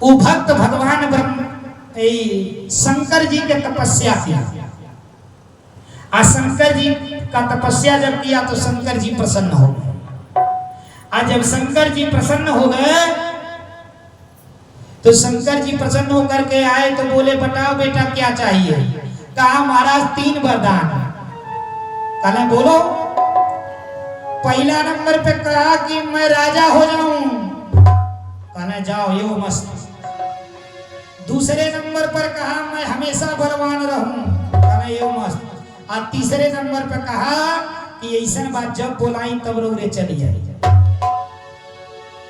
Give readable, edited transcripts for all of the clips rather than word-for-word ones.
वो भक्त भगवान शंकर जी के तपस्या किया। आज शंकर जी का तपस्या जब किया तो शंकर जी प्रसन्न हो गए। आज जब शंकर जी प्रसन्न हो गए तो शंकर जी प्रसन्न होकर के आए तो बोले बताओ बेटा क्या चाहिए। कहा महाराज 3 वरदान। कहले बोलो। पहला नंबर पे कहा कि मैं राजा हो जाऊं। कहले जाओ यो मस्त। दूसरे नंबर पर कहा मैं हमेशा बलवान रहूं। कहले यो मस्त। और तीसरे नंबर पर कहा कि ऐसा बात जब बोलाई तब रोरे चली जाए।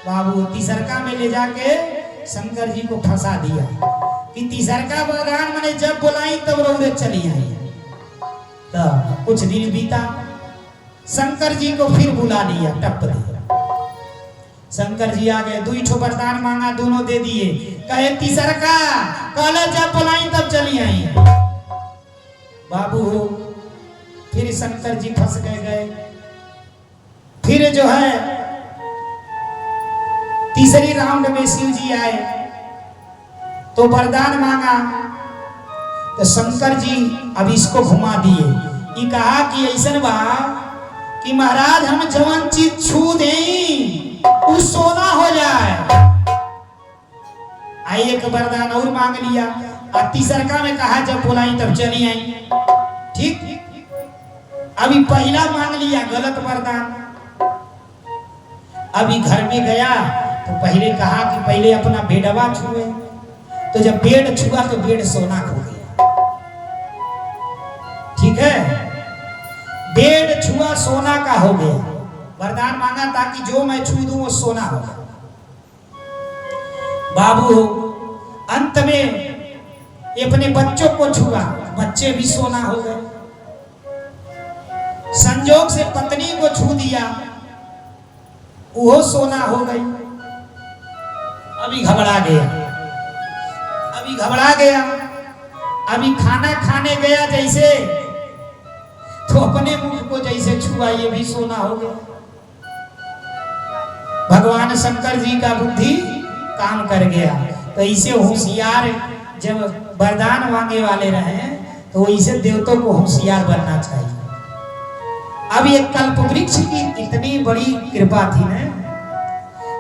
बाबू तीसरका में ले जाके शंकर जी को फंसा दिया कि तीसरका वरदान मैंने जब बोलाई तब रोरे चली आई। तो कुछ दिन बीता, शंकर जी को फिर बुला लिया, टप दिया। शंकर जी आ गए, 2 वरदान मांगा, दोनों दे दिए। कहे तीसरका कहले जब बुलाई तब चली आई। बाबू फिर शंकर जी फंस गए। फिर जो है तीसरी राउंड में शिव जी आए तो वरदान मांगा तो शंकर जी अब इसको घुमा दिए। ये कहा कि ऐसा बा कि महाराज हम जवान चीज छू दें वो सोना हो जाए। आई एक वरदान और मांग लिया और तीसरका में कहा जब बुलाई तब चली आई। ठीक, अभी पहला मांग लिया गलत वरदान। अभी घर में गया तो पहले कहा कि पहले अपना बेडवा छुए। तो जब बेड छुआ तो बेड सोना हो गया। ठीक है, बेड छुआ सोना का हो गया। वरदान मांगा ताकि जो मैं छू दूं वो सोना हो। बाबू अंत में अपने बच्चों को छुआ, बच्चे भी सोना हो गए। संजोग से पत्नी को छू दिया, वो सोना हो गई। अभी घबरा गया। अभी खाना खाने गया जैसे तो अपने मुख को जैसे छुआ, ये भी सोना हो गया। भगवान शंकर जी का बुद्धि काम कर गया। तो ऐसे होशियार जब वरदान मांगे वाले रहे तो ऐसे देवताओं को होशियार बनना चाहिए। अब ये कल्पवृक्ष की इतनी बड़ी कृपा थी ना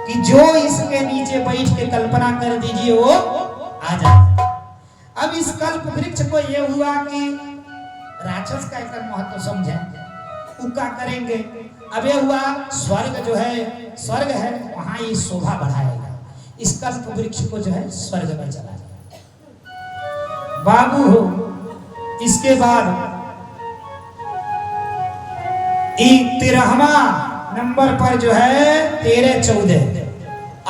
कि जो इसके नीचे बैठ के कल्पना कर दीजिए वो आ जाए। अब इस कल्पवृक्ष को ये हुआ कि राक्षस का एक महत्व समझे, वो क्या करेंगे। अब ये हुआ स्वर्ग जो है, स्वर्ग है वहां ये शोभा बढ़ाएगा। इस कल्पवृक्ष को जो है स्वर्ग में चला जाए। बाबू हो, इसके बाद 13वां नंबर पर जो है 13-14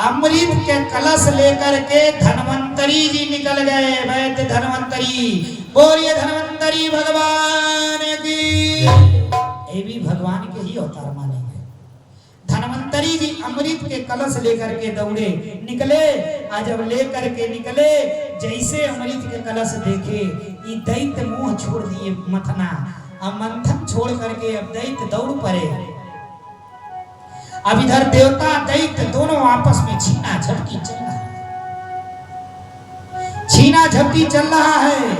अमृत के कलश लेकर के धन्वंतरी जी निकल गए। वैद्य धन्वंतरी, बोलिए धन्वंतरी भगवान की। ये भी भगवान के ही अवतार मानेंगे। धन्वंतरी जी अमृत के कलश लेकर के दौड़े निकले। आज जब लेकर के निकले, जैसे अमृत के कलश देखे ये दैत्य मुंह छोड़ दिए मथना। अब मंथन छोड़ करके अब दैत्य दौड़ पड़े। अब इधर देवता दैत्य दोनों आपस में छीना झपटी चल रहा है। छीना झपटी चल रहा है।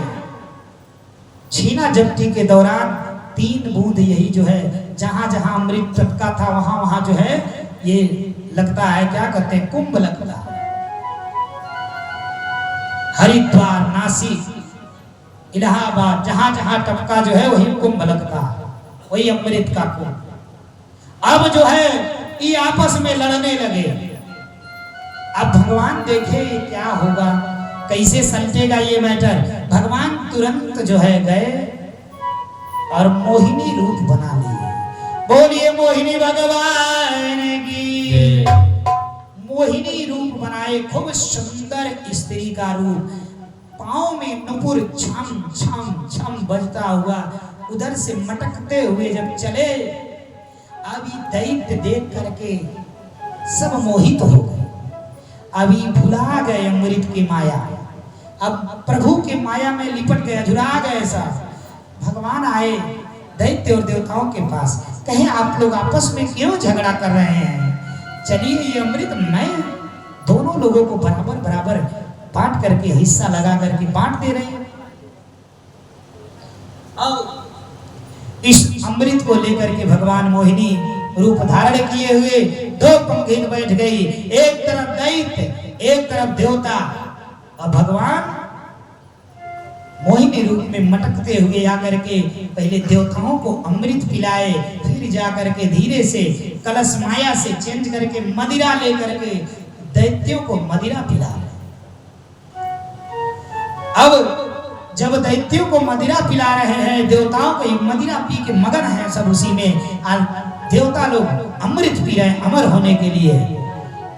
छीना झपटी के दौरान 3 बूंद यही जो है जहां जहां अमृत टपका था वहां वहां जो है ये लगता है, क्या कहते हैं, कुंभ लगता है। हरिद्वार, नासिक, इलाहाबाद जहां जहां टपका जो है वही कुंभ लगता है, वही अमृत का कुंभ। अब जो है ये आपस में लड़ने लगे। अब भगवान देखे क्या होगा, कैसे सलटेगा ये मैटर। भगवान तुरंत जो है गए और मोहिनी रूप बना लिए। बोलिए मोहिनी भगवान की। मोहिनी रूप बनाए, खूब सुंदर स्त्री का रूप। पांव में नुपुर छम छम छम बजता हुआ उधर से मटकते हुए जब चले। अभी दैत्य देख करके सब मोहित हो गए। अभी भुला गए अमृत की माया। अब प्रभु के माया में लिपट गए, झुरा गए सब। भगवान आए दैत्य और देवताओं के पास, कहे आप लोग आपस में क्यों झगड़ा कर रहे हैं। चलिए ये अमृत मैं दोनों लोगों को बराबर बराबर बांट करके, हिस्सा लगा करके बांट दे रहे हैं। अब इस अमृत को लेकर के भगवान मोहिनी रूप धारण किए हुए दो पंक्तियां बैठ गई, एक तरफ दैत्य एक तरफ देवता। और भगवान मोहिनी रूप में मटकते हुए आकर के पहले देवताओं को अमृत पिलाए, फिर जाकर के धीरे से कलश माया से चेंज करके मदिरा लेकर के दैत्यों को मदिरा पिला। अब जब दैत्यों को मदिरा पिला रहे हैं, देवताओं को मदिरा पी के मगन है सब उसी में, देवता लोग अमृत पी रहे हैं अमर होने के लिए।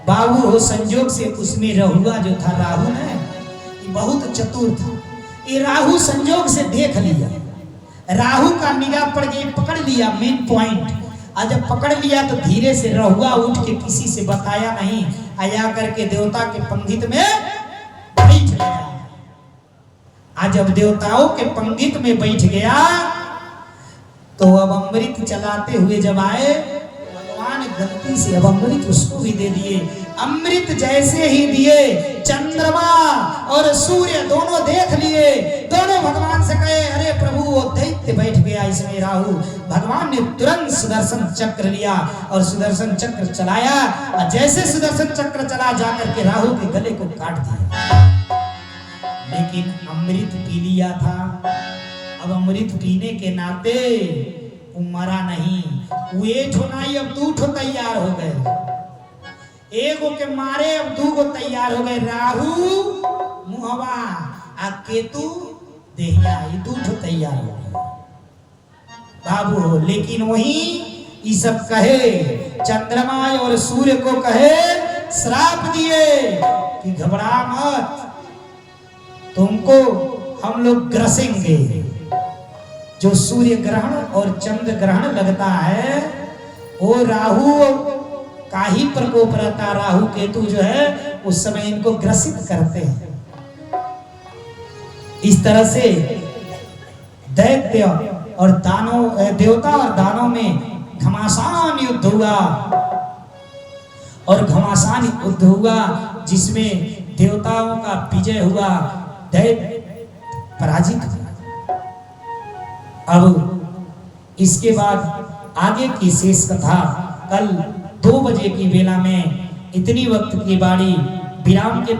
बाबू हो संजोग से उसमें रहुआ जो था, राहु ने बहुत चतुर था, ये राहु संजोग से देख लिया, राहु का निगाह पड़ गई, पकड़ लिया मेन पॉइंट। और जब पकड़ लिया तो धीरे से रहुआ उठ के किसी से बताया नहीं, आया करके देवता के पंडित में बैठ गया। आज जब देवताओं के पंडित में बैठ गया तो अब अमृत चलाते हुए जब आए, भगवान गलती से अब अमृत उसको भी दे दिए। अमृत जैसे ही दिए, चंद्रमा और सूर्य दोनों देख लिए, दोनों भगवान से कहे, अरे प्रभु वो दैत्य बैठ गया इसमें राहु। भगवान ने तुरंत सुदर्शन चक्र लिया और सुदर्शन चक्र चलाया, और जैसे सुदर्शन चक्र चला जाकर के राहु के गले को काट दिया। लेकिन अमृत पी लिया था, अब अमृत पीने के नाते वो मरा नहीं, वो एक ठो नहीं अब दू ठो तैयार हो गए, एगो के मारे अब दू गो तैयार हो गए, राहु मुहवा आ केतु देहिया, ये दू ठो तैयार हो गए बाबू हो। लेकिन वही ये सब कहे, चंद्रमा और सूर्य को कहे, श्राप दिए कि घबरा मत, तुमको हम लोग ग्रसेंगे। जो सूर्य ग्रहण और चंद्र ग्रहण लगता है वो राहु का ही प्रकोप रहता, राहु केतु जो है उस समय इनको ग्रसित करते हैं। इस तरह से दैत्य और दानव, देवता और दानव में घमासान युद्ध हुआ, और घमासान युद्ध हुआ जिसमें देवताओं का विजय हुआ, दैत्य पराजित हुआ। अब इसके बाद आगे की शेष कथा कल 2 बजे की बेला में, इतनी वक्त की बाड़ी विराम के